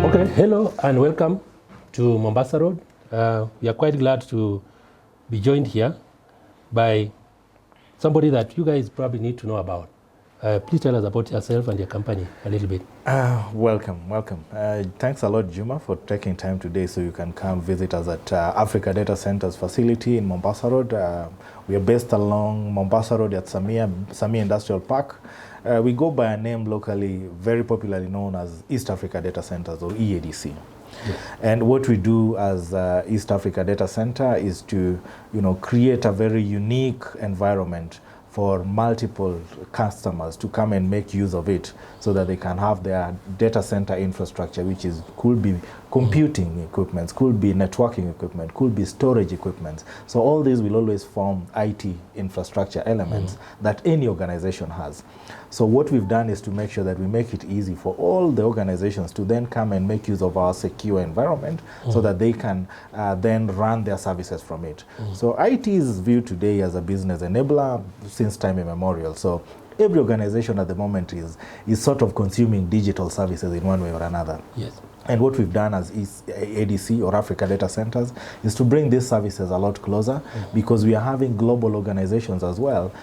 Okay, hello and welcome to Mombasa Road. We are quite glad to be joined here by somebody that you guys probably need to know about. Please tell us about yourself and your company a little bit. Welcome. Thanks a lot, Juma, for taking time today so you can come visit us at Africa Data Centers facility in Mombasa Road. We are based along Mombasa Road at Samia Industrial Park. We go by a name locally very popularly known as East Africa Data Centers, or EADC. Yes. And what we do as East Africa Data Center is to, create a very unique environment for multiple customers to come and make use of it so that they can have their data center infrastructure, which could be computing equipment, could be networking equipment, could be storage equipment. So all these will always form IT infrastructure elements that any organization has. So what we've done is to make sure that we make it easy for all the organizations to then come and make use of our secure environment so that they can then run their services from it. So IT is viewed today as a business enabler since time immemorial. So every organization at the moment is sort of consuming digital services in one way or another. Yes. And what we've done as ADC, or Africa Data Centers, is to bring these services a lot closer because we are having global organizations as well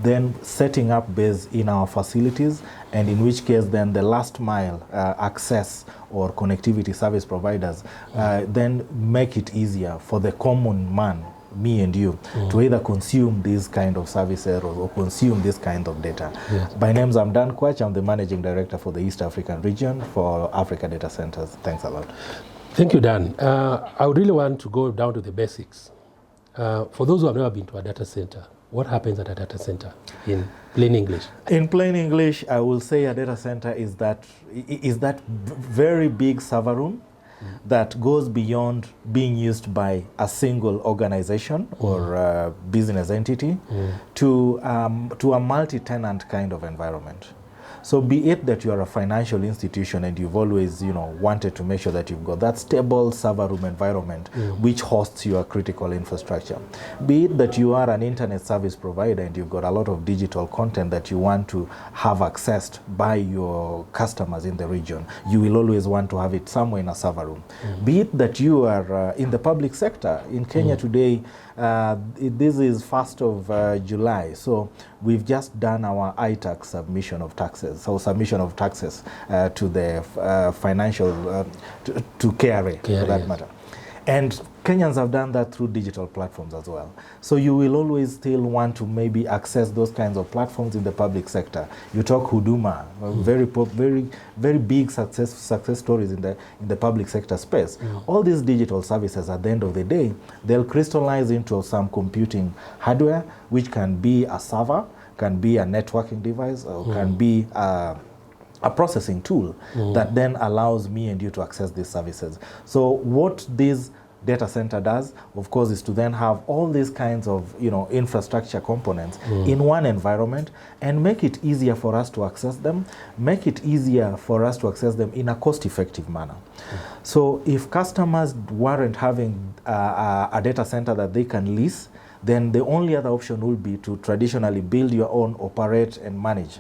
then setting up base in our facilities, and in which case then the last mile access or connectivity service providers then make it easier for the common man, me and you, to either consume these kind of services or consume this kind of data. Yes. By names, I'm Dan Kwach. I'm the Managing Director for the East African region for Africa Data Centers. Thanks a lot. Thank you, Dan. I would really want to go down to the basics. For those who have never been to a data center, what happens at a data center in plain English? In plain English, I will say a data center is that very big server room that goes beyond being used by a single organization or business entity to a multi-tenant kind of environment. So be it that you are a financial institution and you've always, wanted to make sure that you've got that stable server room environment which hosts your critical infrastructure. Be it that you are an internet service provider and you've got a lot of digital content that you want to have accessed by your customers in the region, you will always want to have it somewhere in a server room. Be it that you are in the public sector. In Kenya today, this is 1st of July, so we've just done our ITAX submission of taxes, to the financial, to KRA for that matter. And Kenyans have done that through digital platforms as well. So you will always still want to maybe access those kinds of platforms in the public sector. You talk Huduma, very big success stories in the public sector space. All these digital services, at the end of the day, they'll crystallize into some computing hardware, which can be a server, can be a networking device, or can be a processing tool that then allows me and you to access these services. So what this data center does, of course, is to then have all these kinds of infrastructure components in one environment and make it easier for us to access them, make it easier for us to access them in a cost-effective manner. So if customers weren't having a data center that they can lease, then the only other option would be to traditionally build your own, operate, and manage.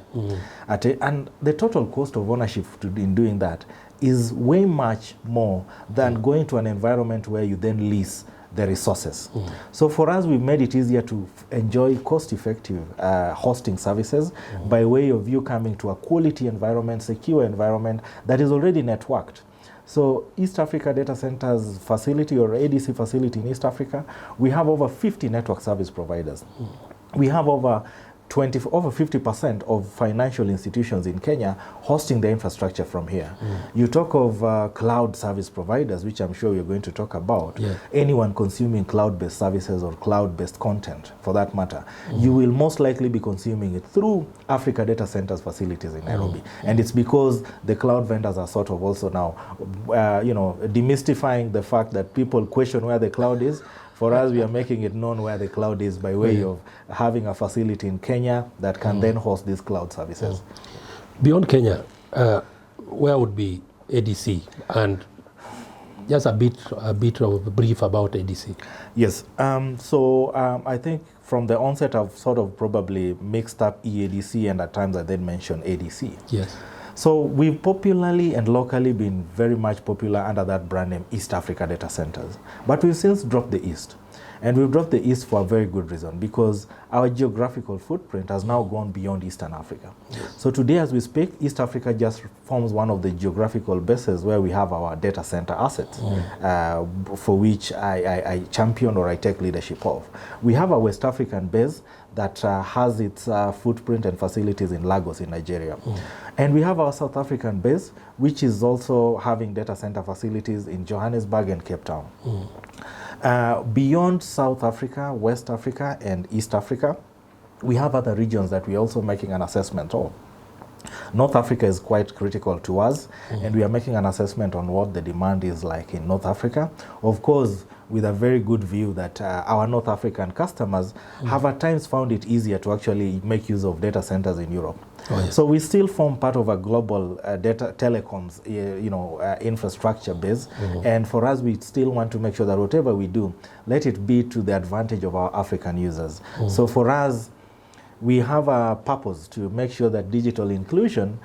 And the total cost of ownership in doing that is way much more than going to an environment where you then lease the resources. So for us, we've made it easier to enjoy cost-effective hosting services by way of you coming to a quality environment, secure environment that is already networked. So East Africa Data Centers facility, or ADC facility in East Africa, we have over 50 network service providers. We have over 50% of financial institutions in Kenya hosting their infrastructure from here. You talk of cloud service providers, which I'm sure you're going to talk about. Anyone consuming cloud-based services or cloud-based content, for that matter, you will most likely be consuming it through Africa Data Centers facilities in Nairobi. And it's because the cloud vendors are sort of also now, demystifying the fact that people question where the cloud is. For us, we are making it known where the cloud is by way of having a facility in Kenya that can then host these cloud services. Beyond Kenya, where would be ADC? And just a bit of a brief about ADC. Yes. I think from the onset, I've sort of probably mixed up EADC, and at times I then mentioned ADC. Yes. So we've popularly and locally been very much popular under that brand name East Africa Data Centers. But we've since dropped the East. And we've dropped the East for a very good reason, because our geographical footprint has now gone beyond Eastern Africa. Yes. So today as we speak, East Africa just forms one of the geographical bases where we have our data center assets, for which I champion or I take leadership of. We have a West African base that has its footprint and facilities in Lagos in Nigeria. And we have our South African base, which is also having data center facilities in Johannesburg and Cape Town. Beyond South Africa, West Africa, and East Africa, we have other regions that we're also making an assessment of. North Africa is quite critical to us, and we are making an assessment on what the demand is like in North Africa. Of course, with a very good view that our North African customers have at times found it easier to actually make use of data centers in Europe. Oh, yeah. So we still form part of a global data telecoms infrastructure base, and for us we still want to make sure that whatever we do, let it be to the advantage of our African users. So for us, we have a purpose to make sure that digital inclusion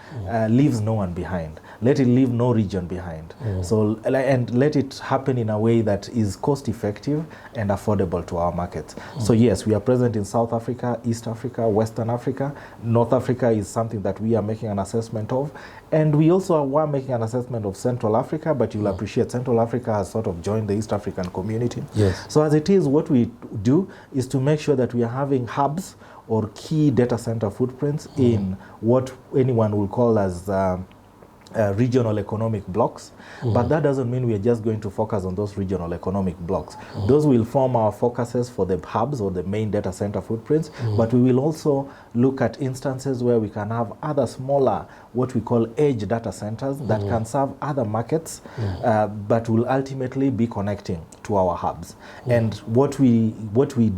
leaves no one behind. Let it leave no region behind. So, and let it happen in a way that is cost effective and affordable to our markets. So yes, we are present in South Africa, East Africa, Western Africa. North Africa is something that we are making an assessment of. And we also are making an assessment of Central Africa, but you'll appreciate Central Africa has sort of joined the East African community. Yes. So as it is, what we do is to make sure that we are having hubs or key data center footprints in what anyone will call as regional economic blocks. But that doesn't mean we are just going to focus on those regional economic blocks. Those will form our focuses for the hubs or the main data center footprints, but we will also look at instances where we can have other smaller, what we call edge data centers that can serve other markets, but will ultimately be connecting to our hubs. And what we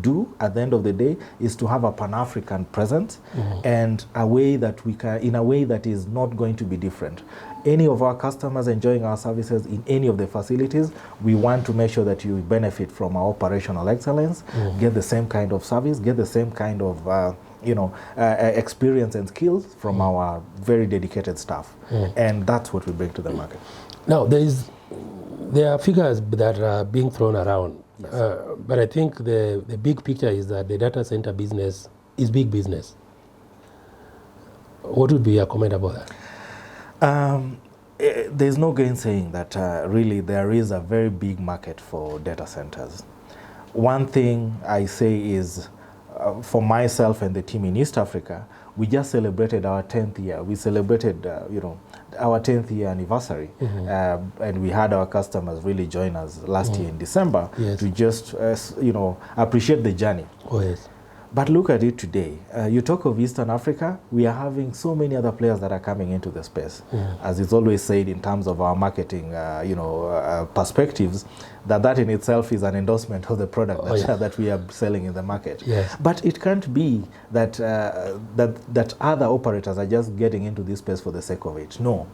do at the end of the day is to have a Pan-African presence and a way that we can, in a way that is not going to be different. Any of our customers enjoying our services in any of the facilities, we want to make sure that you benefit from our operational excellence, get the same kind of service, get the same kind of experience and skills from our very dedicated staff. And that's what we bring to the market. Now, there are figures that are being thrown around, but I think the big picture is that the data center business is big business. What would be your comment about that? There's no gainsaying that really there is a very big market for data centers. One thing I say is, for myself and the team in East Africa, we just celebrated our 10th year. We celebrated, our 10th year anniversary, and we had our customers really join us last year in December to just, appreciate the journey. Oh, yes. But look at it today. You talk of Eastern Africa, we are having so many other players that are coming into the space. As it's always said in terms of our marketing, perspectives, that in itself is an endorsement of the product that we are selling in the market. Yes. But it can't be that, that other operators are just getting into this space for the sake of it. No.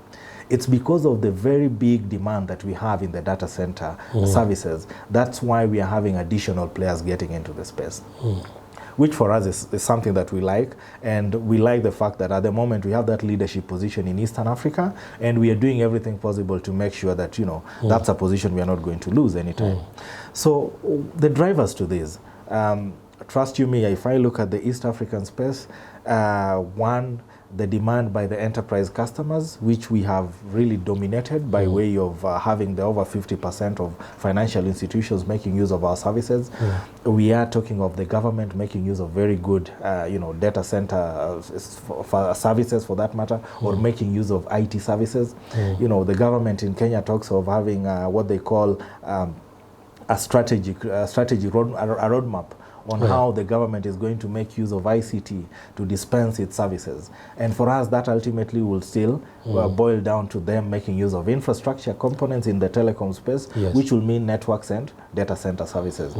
It's because of the very big demand that we have in the data center services. That's why we are having additional players getting into the space. Which for us is something that we like, and we like the fact that at the moment we have that leadership position in Eastern Africa, and we are doing everything possible to make sure that, that's a position we are not going to lose anytime. So the drivers to this, trust you me, if I look at the East African space, one, the demand by the enterprise customers, which we have really dominated by way of having the over 50% of financial institutions making use of our services. We are talking of the government making use of very good, data center services for that matter, or making use of IT services. The government in Kenya talks of having what they call a strategy roadmap on how the government is going to make use of ICT to dispense its services. And for us, that ultimately will still boil down to them making use of infrastructure components in the telecom space, which will mean networks and data center services.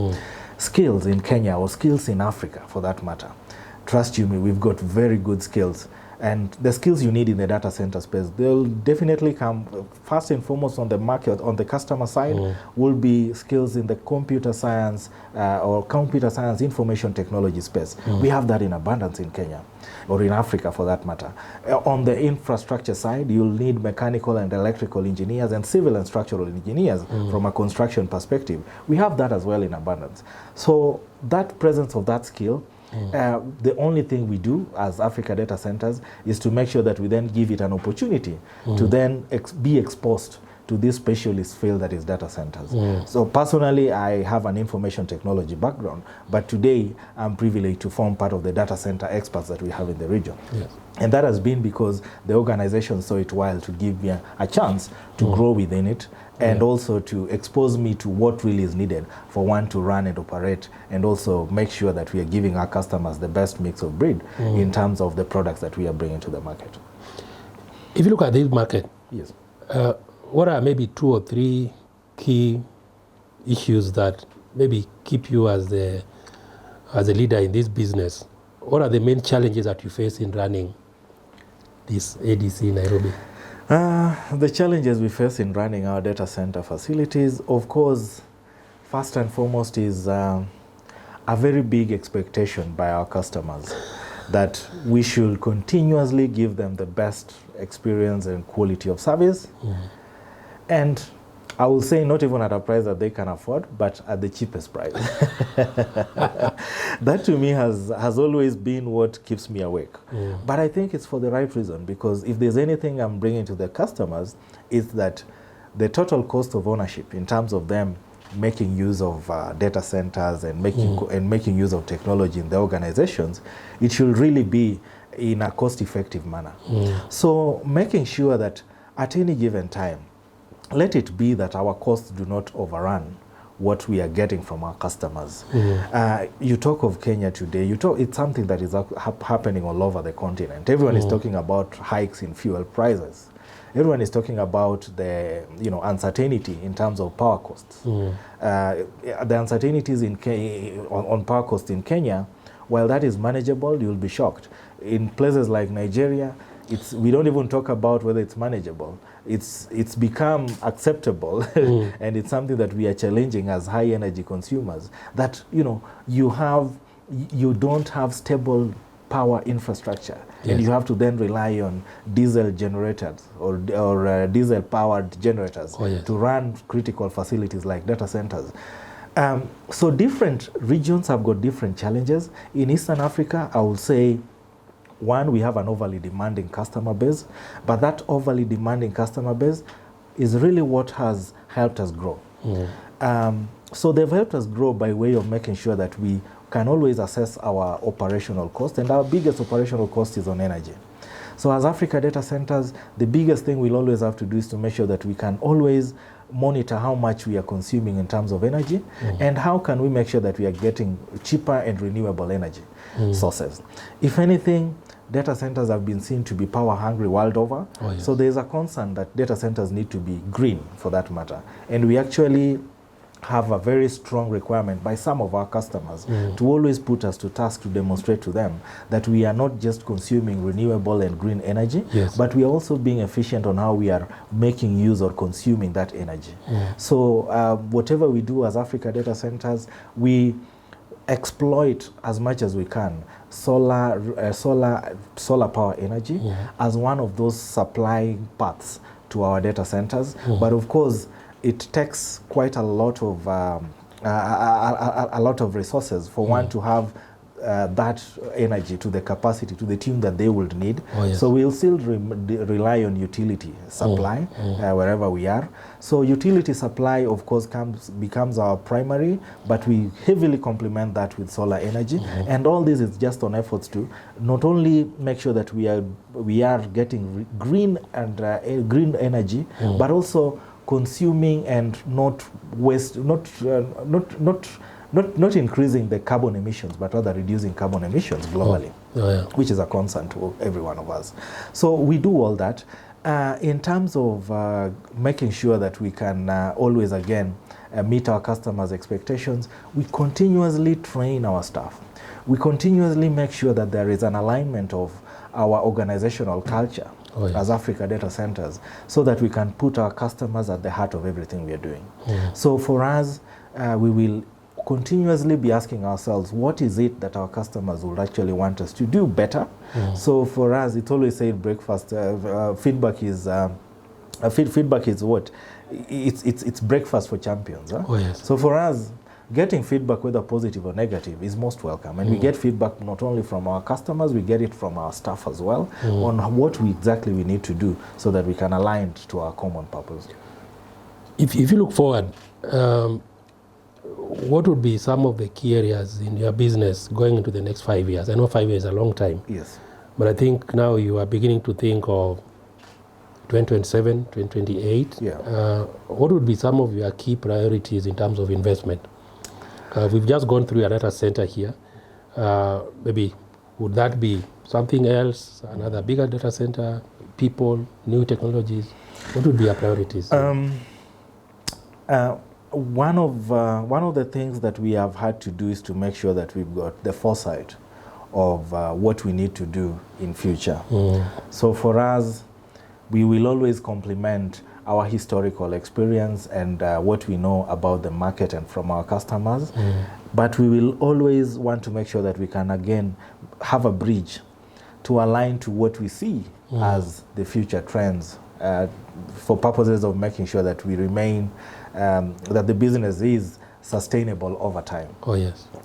Skills in Kenya, or skills in Africa for that matter. Trust you me, we've got very good skills. And the skills you need in the data center space, they'll definitely come first and foremost on the market, on the customer side, will be skills in the computer science or computer science information technology space. We have that in abundance in Kenya, or in Africa for that matter. On the infrastructure side, you'll need mechanical and electrical engineers and civil and structural engineers from a construction perspective. We have that as well in abundance. So that presence of that skill, the only thing we do as Africa Data Centers is to make sure that we then give it an opportunity to then be exposed to this specialist field that is data centers. So personally, I have an information technology background, but today I'm privileged to form part of the data center experts that we have in the region. Yes. And that has been because the organization saw it while to give me a chance to grow within it, and also to expose me to what really is needed for one to run and operate, and also make sure that we are giving our customers the best mix of breed in terms of the products that we are bringing to the market. If you look at this market, yes, what are maybe 2 or 3 key issues that maybe keep you as a leader in this business? What are the main challenges that you face in running this ADC in Nairobi? The challenges we face in running our data center facilities, of course, first and foremost is a very big expectation by our customers that we should continuously give them the best experience and quality of service. And I will say not even at a price that they can afford, but at the cheapest price. That to me has always been what keeps me awake. But I think it's for the right reason, because if there's anything I'm bringing to the customers, it's that the total cost of ownership in terms of them making use of data centers and making use of technology in the organizations, it should really be in a cost-effective manner. So making sure that at any given time, let it be that our costs do not overrun what we are getting from our customers. You talk of Kenya today, it's something that is happening all over the continent. Everyone is talking about hikes in fuel prices. Everyone is talking about the uncertainty in terms of power costs. The uncertainties on power costs in Kenya, while that is manageable, you'll be shocked. In places like Nigeria, we don't even talk about whether it's manageable. It's become acceptable, and it's something that we are challenging as high energy consumers. That you don't have stable power infrastructure, and you have to then rely on diesel generators or diesel powered generators to run critical facilities like data centers. So different regions have got different challenges. In Eastern Africa, I would say, one, we have an overly demanding customer base, but that overly demanding customer base is really what has helped us grow. So they've helped us grow by way of making sure that we can always assess our operational cost, and our biggest operational cost is on energy. So as Africa Data Centers, the biggest thing we'll always have to do is to make sure that we can always monitor how much we are consuming in terms of energy, and how can we make sure that we are getting cheaper and renewable energy sources. If anything, data centers have been seen to be power hungry world over. So there's a concern that data centers need to be green for that matter. And we actually have a very strong requirement by some of our customers to always put us to task to demonstrate to them that we are not just consuming renewable and green energy, but we are also being efficient on how we are making use or consuming that energy. So whatever we do as Africa Data Centers, we exploit as much as we can solar power energy as one of those supply paths to our data centers. But of course, it takes quite a lot of resources for one to have that energy to the capacity, to the tune that they would need. So we'll still rely on utility supply wherever we are. So utility supply, of course, becomes our primary, but we heavily complement that with solar energy. And all this is just on efforts to not only make sure that we are getting green and green energy, but also consuming and not increasing the carbon emissions, but rather reducing carbon emissions globally, which is a concern to every one of us. So we do all that. In terms of making sure that we can always, again, meet our customers' expectations, we continuously train our staff. we continuously make sure that there is an alignment of our organizational culture as Africa Data Centers, so that we can put our customers at the heart of everything we are doing. So for us, we will continuously be asking ourselves, what is it that our customers would actually want us to do better? So for us, it's always said breakfast, feedback is what? It's breakfast for champions. Huh? So for us, getting feedback, whether positive or negative, is most welcome. And we get feedback not only from our customers, we get it from our staff as well, on what exactly we need to do so that we can align to our common purpose. If you look forward, what would be some of the key areas in your business going into the next 5 years? I know 5 years is a long time. Yes. But I think now you are beginning to think of 2027, 2028. Yeah. What would be some of your key priorities in terms of investment? We've just gone through a data center here. Maybe would that be something else, another bigger data center, people, new technologies? What would be your priorities? One of the things that we have had to do is to make sure that we've got the foresight of what we need to do in future. So for us, we will always complement our historical experience and what we know about the market and from our customers. But we will always want to make sure that we can again have a bridge to align to what we see as the future trends, for purposes of making sure that we remain, that the business is sustainable over time.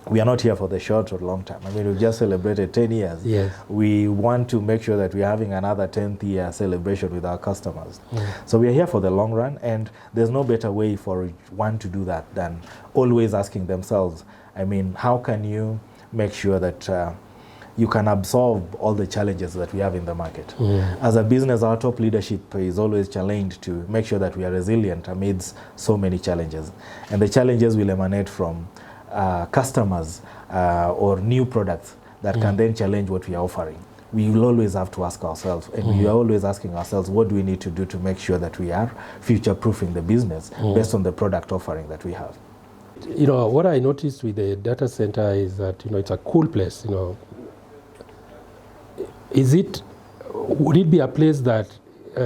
We are not here for the short or long term. I mean, we've just celebrated 10 years. We want to make sure that we're having another 10th year celebration with our customers. So we are here for the long run, and there's no better way for one to do that than always asking themselves, I mean, how can you make sure that you can absorb all the challenges that we have in the market? As a business, our top leadership is always challenged to make sure that we are resilient amidst so many challenges. And the challenges will emanate from customers or new products that can then challenge what we are offering. We will always have to ask ourselves, and we are always asking ourselves, what do we need to do to make sure that we are future-proofing the business based on the product offering that we have? You know, what I noticed with the data center is that, you know, it's a cool place, you know. Would it be a place that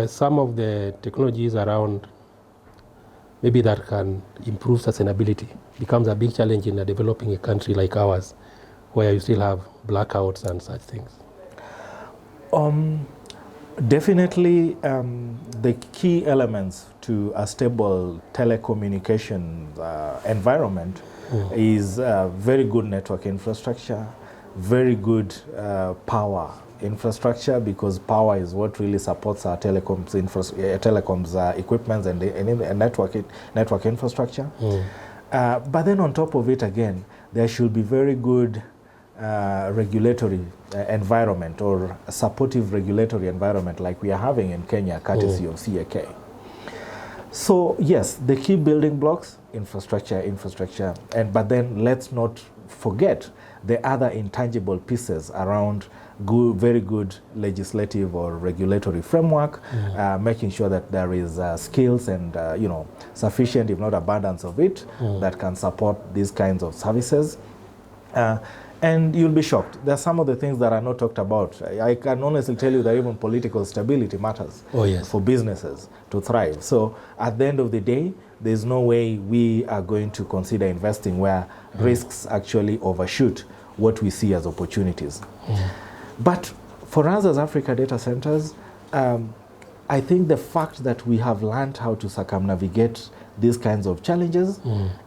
some of the technologies around, maybe that can improve sustainability, becomes a big challenge in a developing a country like ours, where you still have blackouts and such things? Definitely, the key elements to a stable telecommunication environment is very good network infrastructure, very good power infrastructure, because power is what really supports our telecoms equipment and network infrastructure. But then on top of it, again, there should be very good regulatory environment, or a supportive regulatory environment like we are having in Kenya, courtesy of CAK. So yes, the key building blocks, infrastructure, but then let's not forget the other intangible pieces around very good legislative or regulatory framework, making sure that there is skills and sufficient, if not abundance of it, that can support these kinds of services. And you'll be shocked. There are some of the things that are not talked about. I can honestly tell you that even political stability matters for businesses to thrive. So at the end of the day, there's no way we are going to consider investing where risks actually overshoot what we see as opportunities. But for us as Africa Data Centers, I think the fact that we have learned how to circumnavigate these kinds of challenges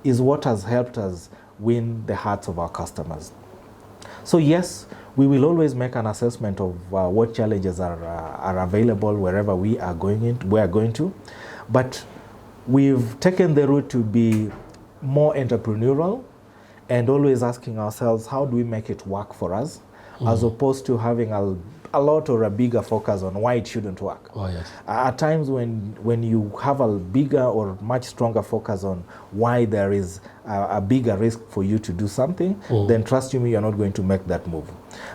is what has helped us win the hearts of our customers. So yes, we will always make an assessment of what challenges are available wherever we are going to, but we've taken the route to be more entrepreneurial and always asking ourselves, how do we make it work for us, as opposed to having a lot or a bigger focus on why it shouldn't work. At times when you have a bigger or much stronger focus on why there is a bigger risk for you to do something, then trust you me, you're not going to make that move.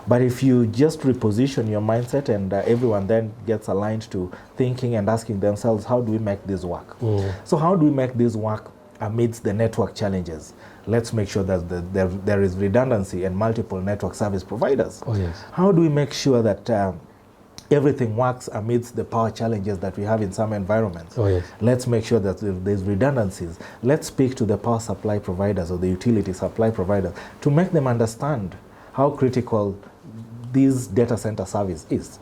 But if you just reposition your mindset and everyone then gets aligned to thinking and asking themselves, how do we make this work? So how do we make this work amidst the network challenges, let's make sure that there is redundancy and multiple network service providers. Oh, yes. How do we make sure that everything works amidst the power challenges that we have in some environments? Oh, yes. Let's make sure that there's redundancies. Let's speak to the power supply providers or the utility supply providers to make them understand how critical this data center service is.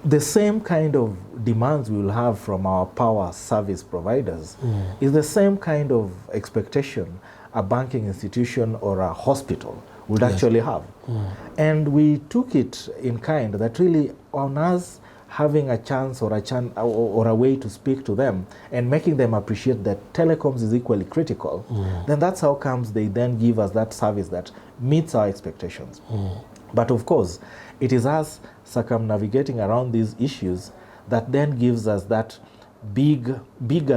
The same kind of demands we will have from our power service providers is the same kind of expectation a banking institution or a hospital would actually have. And we took it in kind that really on us having a chance or a way to speak to them and making them appreciate that telecoms is equally critical, then that's how comes they then give us that service that meets our expectations. But of course, it is us circumnavigating around these issues that then gives us that bigger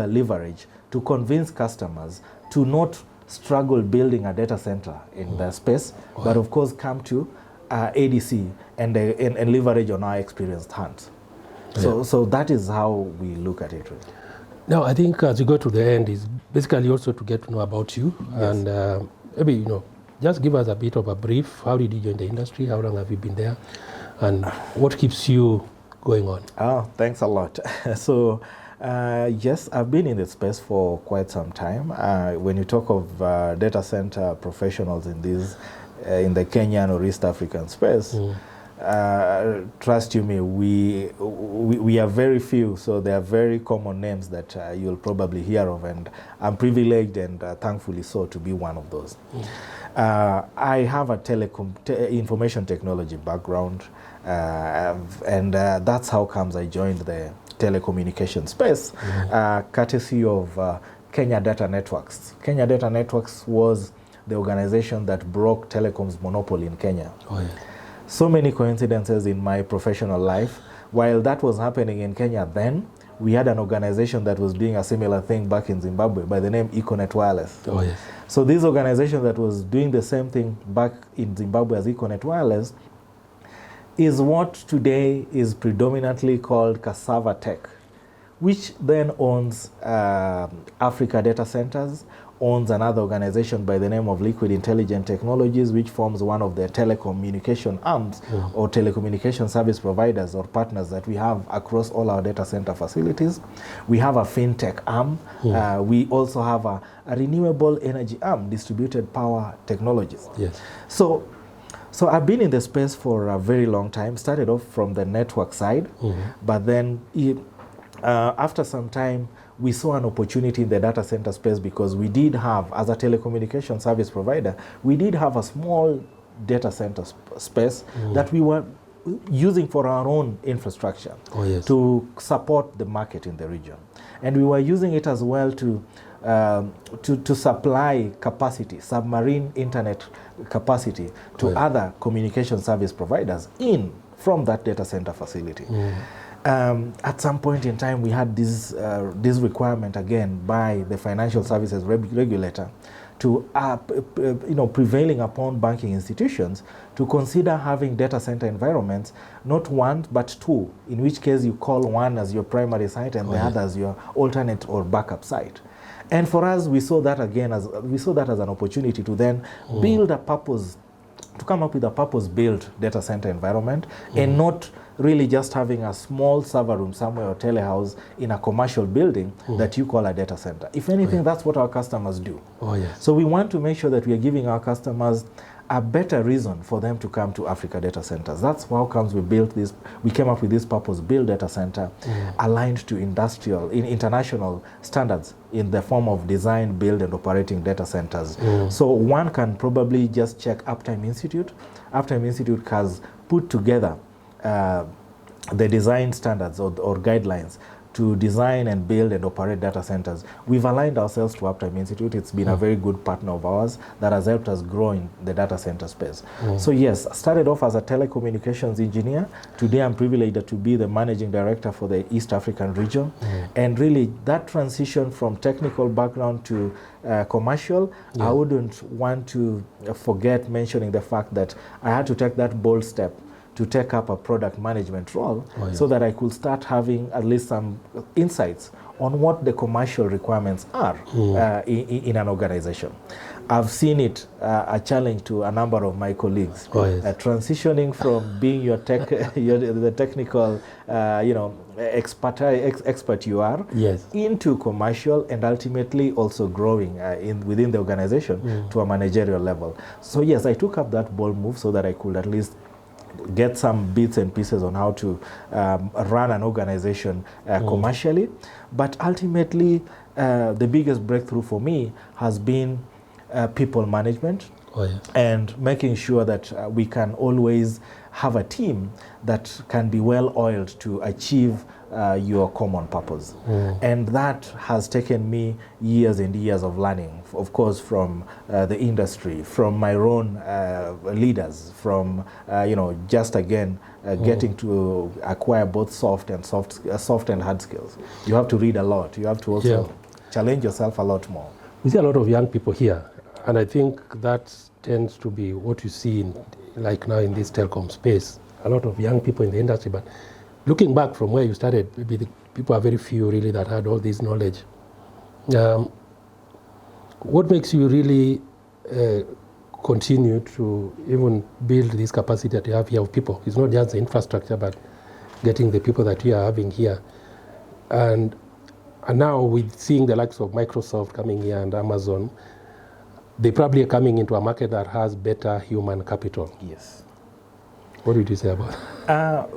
leverage to convince customers to not struggle building a data center in their space, but of course come to ADC and leverage on our experienced hands. So that is how we look at it. Really. Now, I think as you go to the end is basically also to get to know about you, and maybe just give us a bit of a brief. How did you join the industry? How long have you been there? And what keeps you going on? Oh, thanks a lot. So, yes, I've been in this space for quite some time. When you talk of data center professionals in the Kenyan or East African space, trust you me, we are very few, so there are very common names that you'll probably hear of, and I'm privileged and thankfully so to be one of those. I have a information technology background, and that's how comes I joined the telecommunication space, courtesy of Kenya Data Networks. Kenya Data Networks was the organization that broke telecom's monopoly in Kenya. Oh, yeah. So many coincidences in my professional life. While that was happening in Kenya then, we had an organization that was doing a similar thing back in Zimbabwe by the name Econet Wireless. Oh, yes. So this organization that was doing the same thing back in Zimbabwe as Econet Wireless is what today is predominantly called Cassava Tech, which then owns Africa Data Centers, owns another organization by the name of Liquid Intelligent Technologies, which forms one of the telecommunication arms or telecommunication service providers or partners that we have across all our data center facilities. We have a fintech arm. We also have a renewable energy arm, distributed power technologies. Yes. So I've been in the space for a very long time, started off from the network side, but then after some time, we saw an opportunity in the data center space because we did have, as a telecommunication service provider, we did have a small data center space that we were using for our own infrastructure to support the market in the region. And we were using it as well to supply capacity, submarine internet capacity to other communication service providers from that data center facility. At some point in time, we had this requirement again by the financial services regulator to prevailing upon banking institutions to consider having data center environments, not one but two, in which case you call one as your primary site and the other as your alternate or backup site. And for us, we saw that as an opportunity to then build to come up with a purpose-built data center environment, and not really just having a small server room somewhere or telehouse in a commercial building that you call a data center. If anything, that's what our customers do. So we want to make sure that we are giving our customers a better reason for them to come to Africa data centers. That's how comes we came up with this purpose-built data center aligned to international standards in the form of design, build, and operating data centers. So one can probably just check Uptime Institute. Uptime Institute has put together the design standards or guidelines to design and build and operate data centers. We've aligned ourselves to Uptime Institute. It's been a very good partner of ours that has helped us grow in the data center space. So yes, I started off as a telecommunications engineer. Today I'm privileged to be the managing director for the East African region. And really that transition from technical background to commercial, I wouldn't want to forget mentioning the fact that I had to take that bold step to take up a product management role so that I could start having at least some insights on what the commercial requirements are in an organization. I've seen it a challenge to a number of my colleagues, transitioning from being the technical, expert you are, into commercial, and ultimately also growing within the organization to a managerial level. So yes, I took up that bold move so that I could at least get some bits and pieces on how to run an organization commercially. But ultimately, the biggest breakthrough for me has been people management and making sure that we can always have a team that can be well-oiled to achieve your common purpose. And that has taken me years and years of learning, of course, from the industry, from my own leaders, from, just again, getting to acquire both soft and hard skills. You have to read a lot. You have to also challenge yourself a lot more. We see a lot of young people here, and I think that tends to be what you see like now in this telecom space. A lot of young people in the industry, but looking back from where you started, maybe the people are very few really that had all this knowledge. What makes you really continue to even build this capacity that you have here of people? It's not just the infrastructure, but getting the people that you are having here. And now with seeing the likes of Microsoft coming here and Amazon, they probably are coming into a market that has better human capital. Yes. What would you say about that?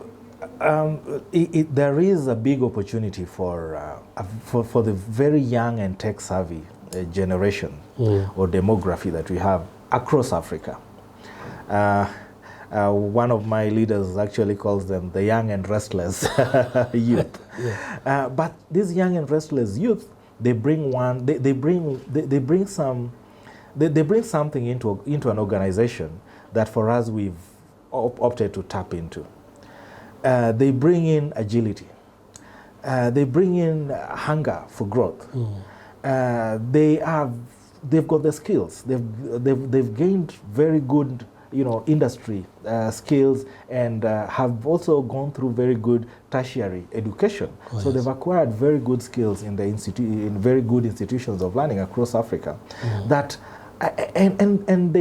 There is a big opportunity for the very young and tech-savvy generation or demography that we have across Africa. One of my leaders actually calls them the young and restless youth. But these young and restless youth, they bring something into an organization that for us we've opted to tap into. They bring in agility. They bring in hunger for growth. They've got the skills. They've gained very good industry skills, and have also gone through very good tertiary education. So they've acquired very good skills in very good institutions of learning across Africa. That and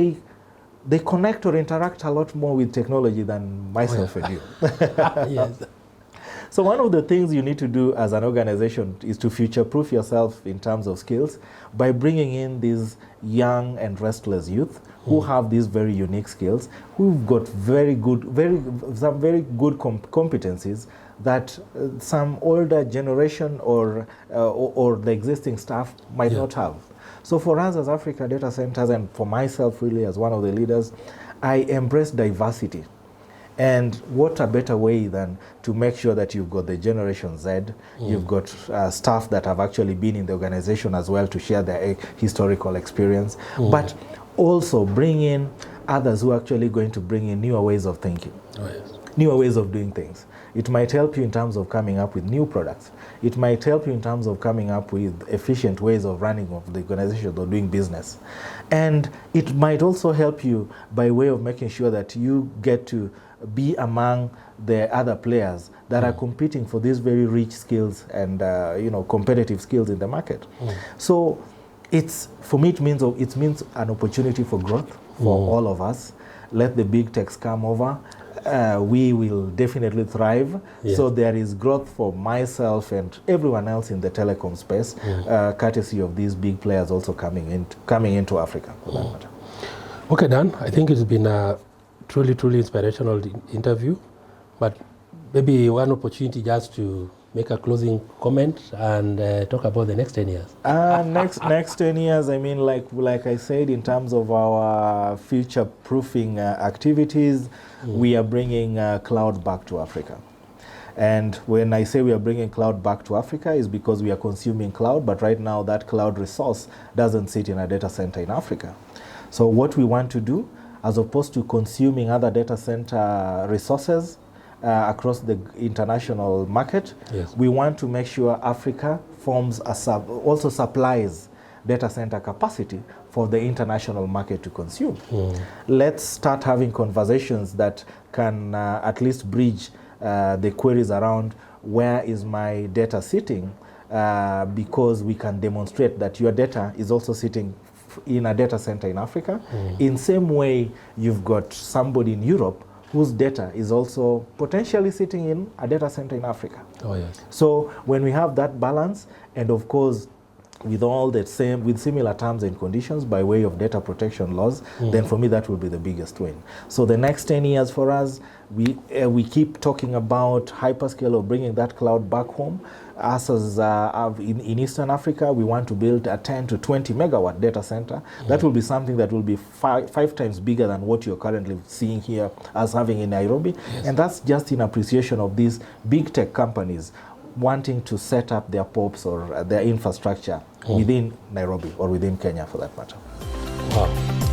they connect or interact a lot more with technology than myself and you. So one of the things you need to do as an organization is to future-proof yourself in terms of skills by bringing in these young and restless youth who have these very unique skills, who've got some very good competencies that some older generation or the existing staff might not have. So for us as Africa Data Centers, and for myself really as one of the leaders, I embrace diversity. And what a better way than to make sure that you've got the Generation Z, you've got staff that have actually been in the organization as well to share their historical experience, but also bring in others who are actually going to bring in newer ways of thinking, newer ways of doing things. It might help you in terms of coming up with new products. It might help you in terms of coming up with efficient ways of running of the organization or doing business. And it might also help you by way of making sure that you get to be among the other players that are competing for these very rich skills and competitive skills in the market. So for me it means an opportunity for growth for all of us. Let the big techs come over. We will definitely thrive. So there is growth for myself and everyone else in the telecom space, courtesy of these big players also coming into Africa, for that matter. Okay, Dan, I think it's been a truly inspirational interview, but maybe one opportunity just to make a closing comment and talk about the next 10 years. Next 10 years, I mean, like I said, in terms of our future-proofing activities, we are bringing cloud back to Africa. And when I say we are bringing cloud back to Africa, is because we are consuming cloud, but right now that cloud resource doesn't sit in a data center in Africa. So what we want to do, as opposed to consuming other data center resources across the international market, we want to make sure Africa also supplies data center capacity for the international market to consume. Let's start having conversations that can at least bridge the queries around where is my data sitting, because we can demonstrate that your data is also sitting in a data center in Africa. In same way, you've got somebody in Europe whose data is also potentially sitting in a data center in Africa. Oh, yes. So when we have that balance, and of course, with all the same, with similar terms and conditions by way of data protection laws, then for me that will be the biggest win. So the next 10 years for us, we keep talking about hyperscale or bringing that cloud back home. Us as in Eastern Africa, we want to build a 10 to 20 megawatt data center. That will be something that will be five times bigger than what you're currently seeing here as having in Nairobi. Yes. And that's just in appreciation of these big tech companies wanting to set up their POPs or their infrastructure within Nairobi or within Kenya for that matter. Wow.